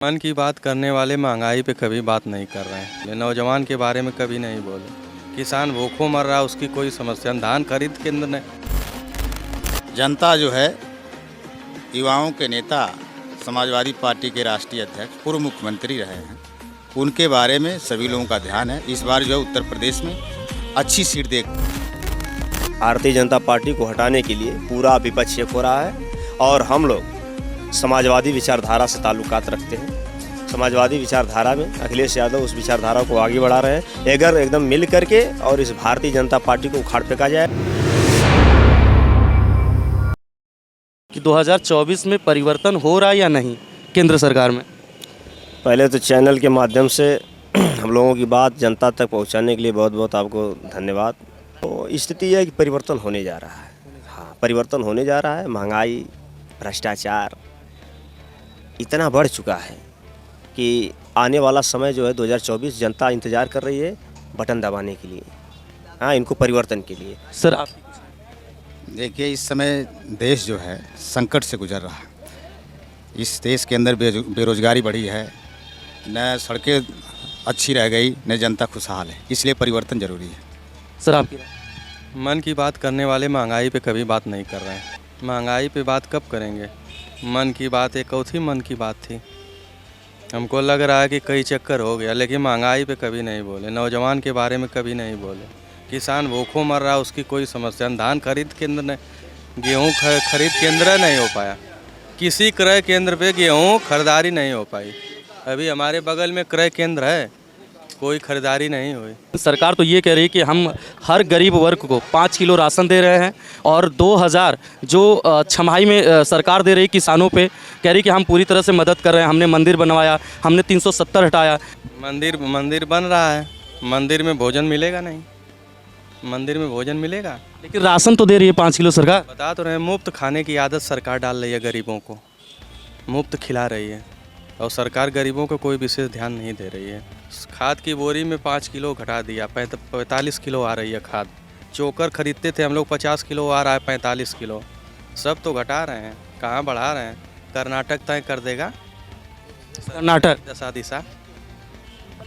मन की बात करने वाले महंगाई पे कभी बात नहीं कर रहे हैं। नौजवान के बारे में कभी नहीं बोले। किसान भूखों मर रहा, उसकी कोई समस्या नहीं। धान खरीद केंद्र ने जनता जो है युवाओं के नेता समाजवादी पार्टी के राष्ट्रीय अध्यक्ष पूर्व मुख्यमंत्री रहे हैं, उनके बारे में सभी लोगों का ध्यान है। इस बार जो है उत्तर प्रदेश में अच्छी सीट दे। भारतीय जनता पार्टी को हटाने के लिए पूरा विपक्ष एक हो रहा है और हम लोग समाजवादी विचारधारा से ताल्लुकात रखते हैं। समाजवादी विचारधारा में अखिलेश यादव उस विचारधारा को आगे बढ़ा रहे हैं। अगर एकदम मिल करके और इस भारतीय जनता पार्टी को उखाड़ फेंका जाए कि 2024 में परिवर्तन हो रहा है या नहीं केंद्र सरकार में। पहले तो चैनल के माध्यम से हम लोगों की बात जनता तक पहुंचाने के लिए बहुत बहुत आपको धन्यवाद। तो स्थिति है कि परिवर्तन होने जा रहा है। हाँ, परिवर्तन होने जा रहा है। महंगाई, भ्रष्टाचार इतना बढ़ चुका है कि आने वाला समय जो है 2024 जनता इंतज़ार कर रही है बटन दबाने के लिए। हाँ, इनको परिवर्तन के लिए। सर आप देखिए, इस समय देश जो है संकट से गुजर रहा है। इस देश के अंदर बेरोजगारी बढ़ी है, न सड़कें अच्छी रह गई, न जनता खुशहाल है। इसलिए परिवर्तन जरूरी है। सर आपकी मन की बात करने वाले महंगाई पे कभी बात नहीं कर रहे हैं। महंगाई पे बात कब करेंगे? मन की बात एक और थी, मन की बात थी। हमको लग रहा है कि कई चक्कर हो गया, लेकिन महंगाई पे कभी नहीं बोले। नौजवान के बारे में कभी नहीं बोले। किसान भूखों मर रहा, उसकी कोई समस्या नहीं। धान खरीद केंद्र ने गेहूँ खरीद केंद्र नहीं हो पाया। किसी क्रय केंद्र पे गेहूँ खरीदारी नहीं हो पाई। अभी हमारे बगल में क्रय केंद्र है, कोई खरीदारी नहीं हुई। सरकार तो ये कह रही है कि हम हर गरीब वर्ग को 5 किलो राशन दे रहे हैं और 2000 जो छमाही में सरकार दे रही किसानों पे, कह रही कि हम पूरी तरह से मदद कर रहे हैं। हमने मंदिर बनवाया, हमने 370 हटाया। मंदिर बन रहा है, मंदिर में भोजन मिलेगा नहीं। मंदिर में भोजन मिलेगा, लेकिन राशन तो दे रही है 5 किलो सरकार। बता तो रहे हैं, मुफ्त खाने की आदत सरकार डाल रही है। गरीबों को मुफ्त खिला रही है और सरकार गरीबों को कोई विशेष ध्यान नहीं दे रही है। खाद की बोरी में 5 किलो घटा दिया, 45 किलो आ रही है खाद। चोकर खरीदते थे हम लोग 50 किलो, आ रहा है 45 किलो। सब तो घटा रहे हैं, कहाँ बढ़ा रहे हैं? कर्नाटक तय कर देगा। कर्नाटक दशा दिशा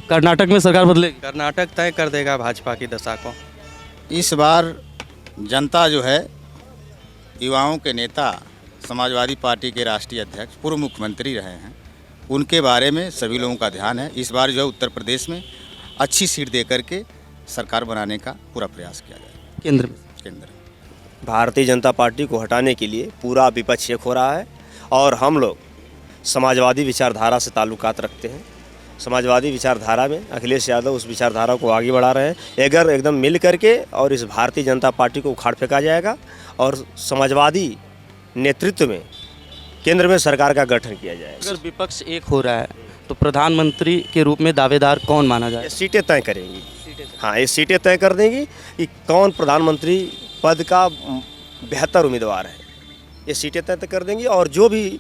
कर्नाटक में सरकार बदलेगी। कर्नाटक तय कर देगा भाजपा की दशा को। इस बार जनता जो है युवाओं के नेता समाजवादी पार्टी के राष्ट्रीय अध्यक्ष पूर्व मुख्यमंत्री रहे हैं, उनके बारे में सभी लोगों का ध्यान है। इस बार जो है उत्तर प्रदेश में अच्छी सीट दे करके सरकार बनाने का पूरा प्रयास किया जाएगा। केंद्र भारतीय जनता पार्टी को हटाने के लिए पूरा विपक्ष एक हो रहा है और हम लोग समाजवादी विचारधारा से ताल्लुकात रखते हैं। समाजवादी विचारधारा में अखिलेश यादव उस विचारधारा को आगे बढ़ा रहे हैं। अगर एकदम मिल करके और इस भारतीय जनता पार्टी को उखाड़ फेंका जाएगा और समाजवादी नेतृत्व में केंद्र में सरकार का गठन किया जाएगा। अगर विपक्ष एक हो रहा है तो प्रधानमंत्री के रूप में दावेदार कौन माना जाए? सीटें तय करेंगी। हाँ, ये सीटें तय कर देंगी कि कौन प्रधानमंत्री पद का बेहतर उम्मीदवार है। ये सीटें तय कर देंगी और जो भी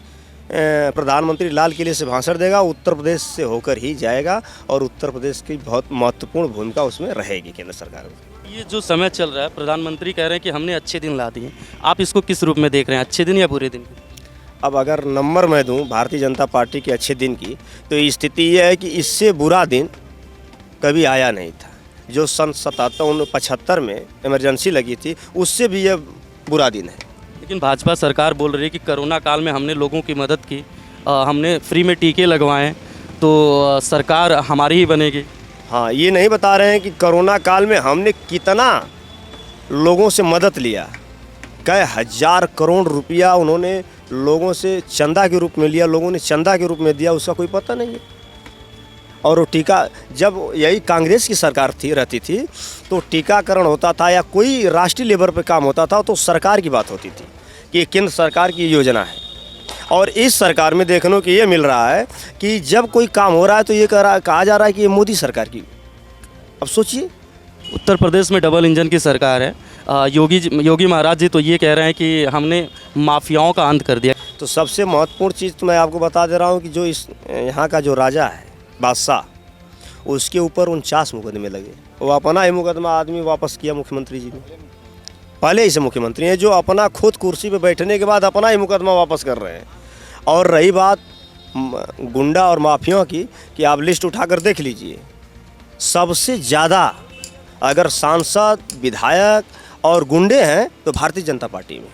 प्रधानमंत्री लाल किले से भाषण देगा उत्तर प्रदेश से होकर ही जाएगा और उत्तर प्रदेश की बहुत महत्वपूर्ण भूमिका उसमें रहेगी केंद्र सरकार में। ये जो समय चल रहा है, प्रधानमंत्री कह रहे हैं कि हमने अच्छे दिन ला दिए। आप इसको किस रूप में देख रहे हैं, अच्छे दिन या बुरे दिन? अब अगर नंबर मैं दूं भारतीय जनता पार्टी के अच्छे दिन की, तो स्थिति ये है कि इससे बुरा दिन कभी आया नहीं था। जो सन 75 में इमरजेंसी लगी थी, उससे भी ये बुरा दिन है। लेकिन भाजपा सरकार बोल रही है कि कोरोना काल में हमने लोगों की मदद की, हमने फ्री में टीके लगवाएं, तो सरकार हमारी ही बनेगी। हाँ, ये नहीं बता रहे हैं कि कोरोना काल में हमने कितना लोगों से मदद लिया। कई हजार करोड़ रुपया उन्होंने लोगों से चंदा के रूप में लिया, लोगों ने चंदा के रूप में दिया, उसका कोई पता नहीं है। और वो टीका, जब यही कांग्रेस की सरकार रहती थी तो टीकाकरण होता था या कोई राष्ट्रीय लेवल पे काम होता था तो सरकार की बात होती थी कि केंद्र सरकार की योजना है। और इस सरकार में देखने को ये मिल रहा है कि जब कोई काम हो रहा है तो ये कहा जा रहा है कि ये मोदी सरकार की। अब सोचिए, उत्तर प्रदेश में डबल इंजन की सरकार है। योगी महाराज जी तो ये कह रहे हैं कि हमने माफियाओं का अंत कर दिया। तो सबसे महत्वपूर्ण चीज़ तो मैं आपको बता दे रहा हूँ कि जो इस यहाँ का जो राजा है, बादशाह, उसके ऊपर 49 मुकदमे लगे। वो अपना ही मुकदमा आदमी वापस किया मुख्यमंत्री जी ने। पहले ही से मुख्यमंत्री हैं जो अपना खुद कुर्सी पे बैठने के बाद अपना ही मुकदमा वापस कर रहे हैं। और रही बात गुंडा और माफियाओं की कि आप लिस्ट उठाकर देख लीजिए। सबसे ज़्यादा अगर सांसद, विधायक और गुंडे हैं तो भारतीय जनता पार्टी में।